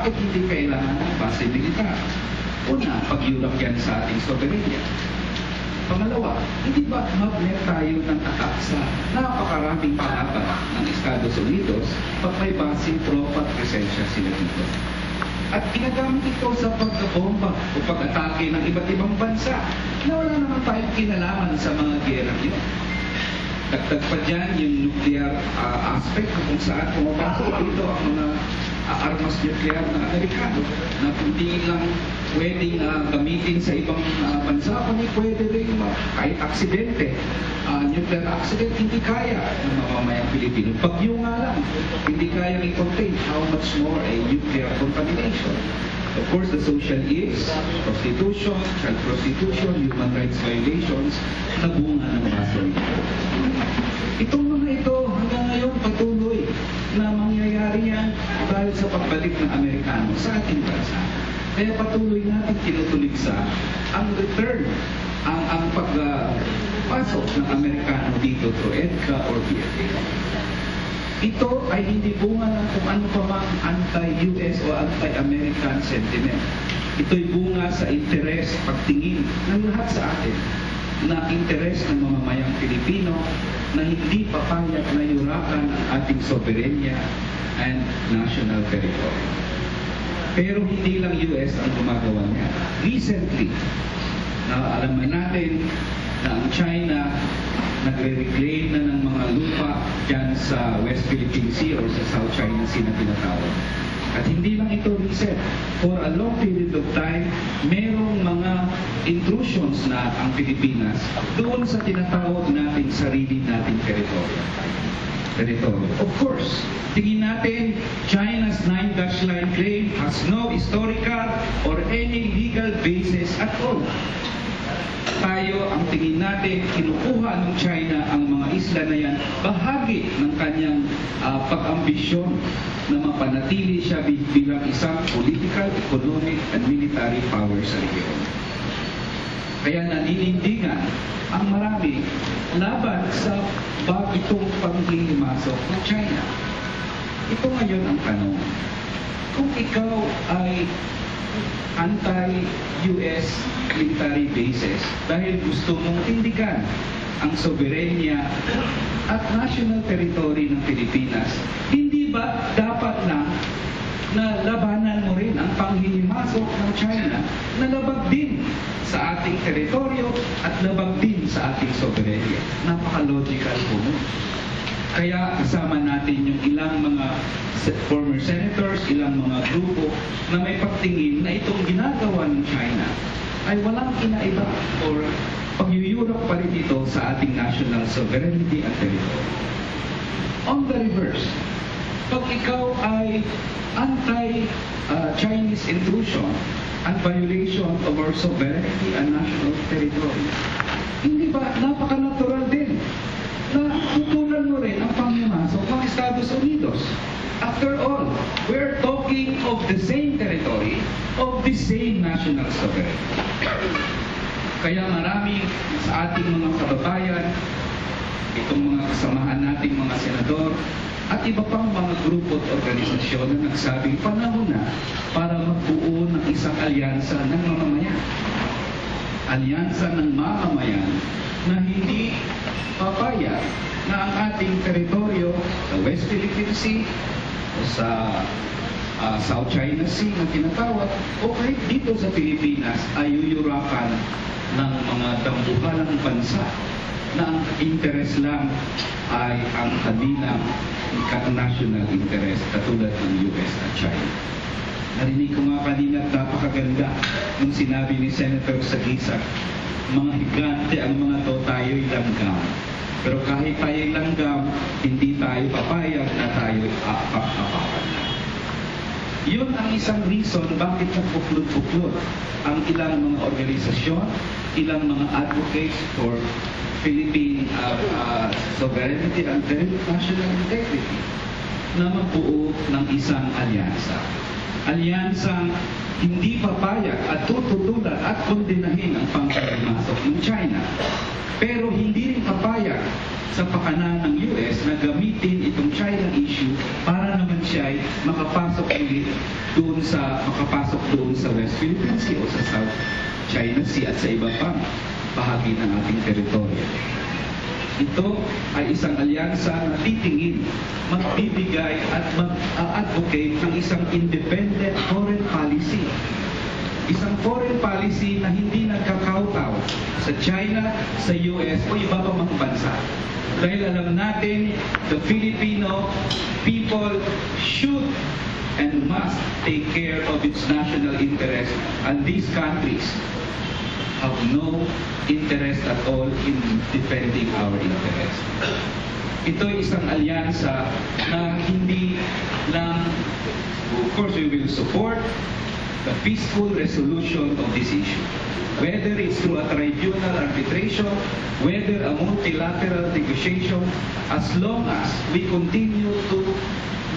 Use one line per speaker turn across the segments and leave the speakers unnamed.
Bakit hindi kailangan ng base militar? Una, pag-yurap yan sa ating soberenya. Pangalawa, hindi ba magnet tayo ng attack sa napakaraming palaban ng Estados Unidos pag may basing tropa at presensya sila dito? At ginagamit ito sa pagkabomba o pag-atake ng iba't ibang bansa na wala naman tayong kinalaman sa mga gerang yun. Dagdag pa dyan yung nuclear aspect kung saan pumapasok dito ang mga armas nuclear ng Amerikano na hindi lang pwedeng gamitin sa ibang bansa, kundi pwede rin kahit aksidente. Nuclear accident, hindi kaya ng mamamayang Pilipino. Bagyo nga lang, hindi kaya i-contain. How much more a nuclear contamination? Of course, the social ills, prostitution, child prostitution, human rights violations, na bunga ng baso nito. Itong mga ito hanggang ngayon patuloy na mangyayari yan dahil sa pagbalik ng Amerikano sa ating bansa. Kaya patuloy natin tinutuligsa ang return, ang pagpasok ng Amerikano dito through EDCA or BFA. Ito ay hindi bunga ng kung ano pa mang anti-US o anti-American sentiment. Ito'y bunga sa interes, pagtingin ng lahat sa atin na interes ng mamamayang Pilipino na hindi papayag na yurakan ang ating soberenya and national territory. Pero hindi lang US ang gumagawa niya. Recently, naalaman natin na ang China nagre-reclaim na ng mga lupa dyan sa West Philippine Sea or sa South China Sea na tinatawag. At hindi lang ito recent. For a long period of time, merong mga intrusions na ang Pilipinas doon sa tinatawag nating sarili nating teritoryo. Of course, tingin natin, China's 9-dash line claim has no historical or any legal basis at all. Tayo, ang tingin natin, kinukuha ng China ang mga isla na yan, bahagi ng kanyang pag-ambisyon na mapanatili siya bilang isang political, economic, and military power sa regiyon. Kaya naninindigan ang marami laban sa bagitong panghihimasok ng China. Ito ngayon ang tanong. Kung ikaw ay anti-US military bases dahil gusto mong tindigan ang soberenya at national territory ng Pilipinas, hindi ba dapat na labanan mo rin ang panghihimasok ng China na labag din sa ating teritoryo at labag din sa ating soberenya? Napaka-logical po. Kaya kasama natin yung ilang mga former senators, ilang mga grupo na may pagtingin na itong ginagawa ng China ay walang kinaiba or pagyuyurok pa rin ito sa ating national sovereignty at territory. On the reverse, pag ikaw ay anti-Chinese intrusion and violation of our sovereignty and national territory, hindi ba napaka-natural din na tutulan mo rin ang panghimasok ng Estados Unidos? After all, we're talking of the same territory, of the same national sovereignty. Kaya marami sa ating mga kababayan, itong mga kasamahan nating mga senador, at iba pang mga grupo at organisasyon na nagsabing panahon na para magbuo ng isang alyansa ng mamamayan. Alyansa ng mamamayan na hindi papayag na ang ating teritoryo sa West Philippine Sea o sa South China Sea na tinatawag o kahit dito sa Pilipinas ay yuyurakan ng mga dambuhalang bansa na ang interest lang ay ang kanilang national interest katulad ng US at China. Narinig ko nga kanina at napakaganda nung sinabi ni Senator Sagisak, mga higante ang mga to, tayo'y langgam. Pero kahit tayo'y langgam, hindi tayo papayag na tayo'y apak-apakan na. Yun ang isang reason bakit nagpuklod-puklod ang ilang mga organisasyon, ilang mga advocates for Philippine sovereignty and national integrity na magbuo ng isang alyansa. Alyansang hindi papayag at tututulan at kondenahin ang panghihimasok ng China. Pero hindi rin papayag sa pakanan ng US na gamitin itong China issue para naman siya siya ay makapasok doon sa West Philippine Sea o sa South China Sea at sa iba pang bahagi ng ating teritoryo. Ito ay isang alyansa na titingin, magbibigay at mag-advocate ng isang independent foreign policy. Isang foreign policy na hindi nagkakautaw sa China, sa US o iba pa mga bansa. Dahil alam natin, the Filipino people should and must take care of its national interest, and these countries have no interest at all in defending our interest. Ito ay isang alyansa na hindi lang, of course we will support the peaceful resolution of this issue. Whether it's through a tribunal arbitration, whether a multilateral negotiation, as long as we continue to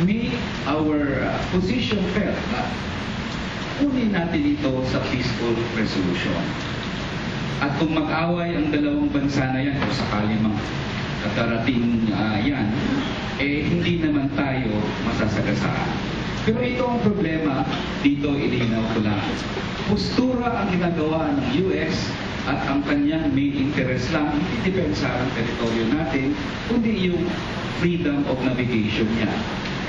make our position felt na kunin natin ito sa peaceful resolution. At kung mag-away ang dalawang bansa na yan, o sakali mang katarating yan, hindi naman tayo masasagasaan. Pero ito ang problema, dito ilinaw ko lang. Postura ang ginagawa ng US at ang kanyang main interest lang, hindi depensa ang teritoryo natin, kundi yung freedom of navigation niya.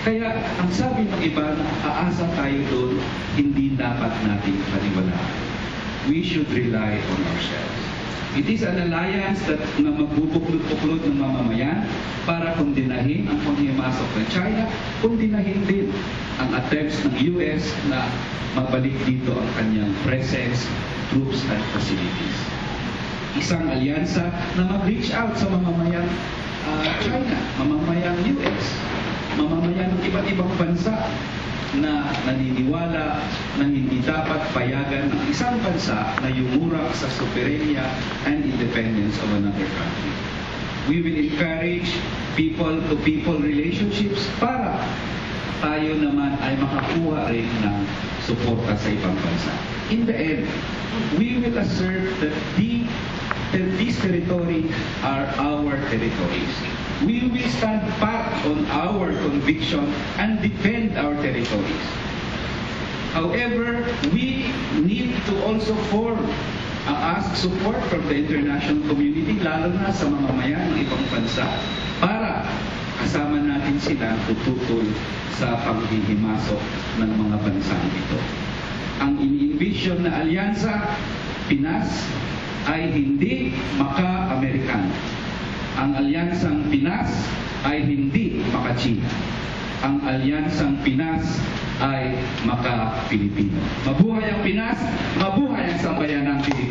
Kaya ang sabi ng iba na aasa tayo doon, hindi dapat natin paniwalaan. We should rely on ourselves. It is an alliance na magbubuklod-buklod ng mamamayan para kondinahin ang panghimasok ng China, kondinahin din ang attempts ng US na mabalik dito ang kanyang presence, troops at facilities. Isang alyansa na mag-reach out sa mamamayang China, mamamayang US, mamamayan ng iba't ibang bansa na naniniwala na hindi dapat payagan ng isang bansa na yumurang sa soberenya and independence of another country. We will encourage people-to-people relationships para tayo naman ay makakuha rin ng suporta sa ibang bansa. In the end, we will assert that these territories are our territories. We will stand pat on our conviction and defend our territories. However, we need to also ask support from the international community, lalo na sa mamamayan ng ibang bansa, para kasama natin sila tututol sa paghihimasok ng mga bansang ito. Ang ini-envision na alyansa, Pinas, ay hindi maka-Amerikano. Ang alyansang Pinas ay hindi maka-China. Ang alyansang Pinas ay maka-Pilipino. Mabuhay ang Pinas, mabuhay ang sambayanang Pilipino.